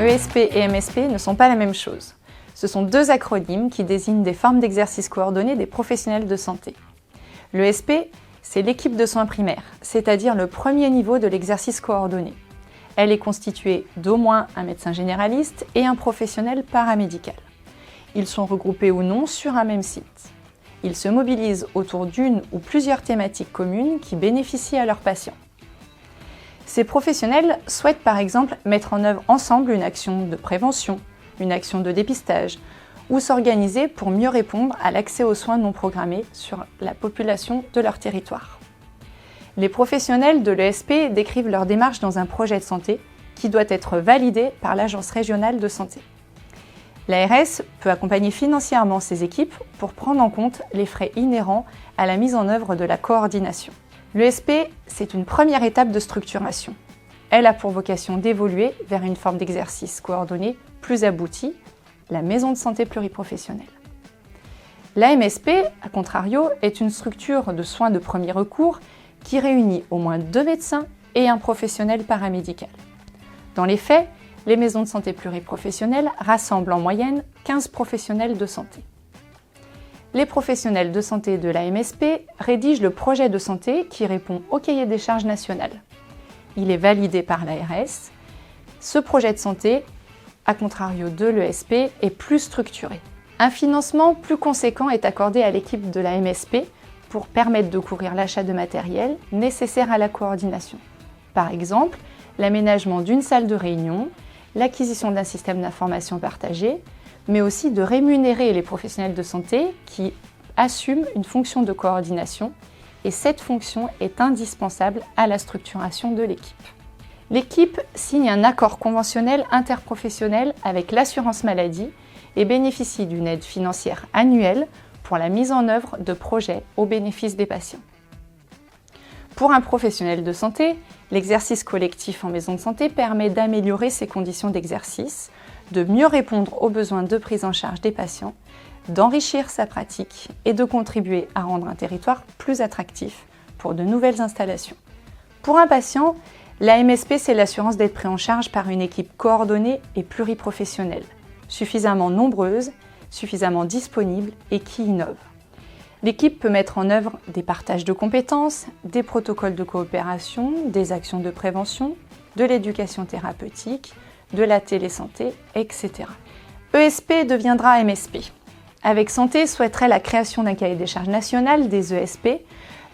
ESP et MSP ne sont pas la même chose. Ce sont deux acronymes qui désignent des formes d'exercice coordonné des professionnels de santé. L'ESP, c'est l'équipe de soins primaires, c'est-à-dire le premier niveau de l'exercice coordonné. Elle est constituée d'au moins un médecin généraliste et un professionnel paramédical. Ils sont regroupés ou non sur un même site. Ils se mobilisent autour d'une ou plusieurs thématiques communes qui bénéficient à leurs patients. Ces professionnels souhaitent par exemple mettre en œuvre ensemble une action de prévention, une action de dépistage, ou s'organiser pour mieux répondre à l'accès aux soins non programmés sur la population de leur territoire. Les professionnels de l'ESP décrivent leur démarche dans un projet de santé qui doit être validé par l'Agence régionale de santé. L'ARS peut accompagner financièrement ces équipes pour prendre en compte les frais inhérents à la mise en œuvre de la coordination. L'ESP, c'est une première étape de structuration. Elle a pour vocation d'évoluer vers une forme d'exercice coordonné plus aboutie, la maison de santé pluriprofessionnelle. La MSP, à contrario, est une structure de soins de premier recours qui réunit au moins 2 médecins et un professionnel paramédical. Dans les faits, les maisons de santé pluriprofessionnelles rassemblent en moyenne 15 professionnels de santé. Les professionnels de santé de la MSP rédigent le projet de santé qui répond au cahier des charges national. Il est validé par l'ARS. Ce projet de santé, à contrario de l'ESP, est plus structuré. Un financement plus conséquent est accordé à l'équipe de la MSP pour permettre de couvrir l'achat de matériel nécessaire à la coordination. Par exemple, l'aménagement d'une salle de réunion, l'acquisition d'un système d'information partagé, mais aussi de rémunérer les professionnels de santé qui assument une fonction de coordination, et cette fonction est indispensable à la structuration de l'équipe. L'équipe signe un accord conventionnel interprofessionnel avec l'assurance maladie et bénéficie d'une aide financière annuelle pour la mise en œuvre de projets au bénéfice des patients. Pour un professionnel de santé, l'exercice collectif en maison de santé permet d'améliorer ses conditions d'exercice, de mieux répondre aux besoins de prise en charge des patients, d'enrichir sa pratique et de contribuer à rendre un territoire plus attractif pour de nouvelles installations. Pour un patient, la MSP, c'est l'assurance d'être pris en charge par une équipe coordonnée et pluriprofessionnelle, suffisamment nombreuse, suffisamment disponible et qui innove. L'équipe peut mettre en œuvre des partages de compétences, des protocoles de coopération, des actions de prévention, de l'éducation thérapeutique, de la télésanté, etc. ESP deviendra MSP. Avec Santé souhaiterait la création d'un cahier des charges national des ESP,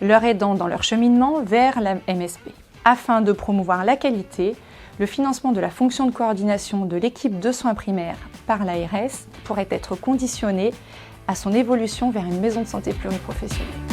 leur aidant dans leur cheminement vers la MSP. Afin de promouvoir la qualité, le financement de la fonction de coordination de l'équipe de soins primaires par l'ARS pourrait être conditionné à son évolution vers une maison de santé pluriprofessionnelle.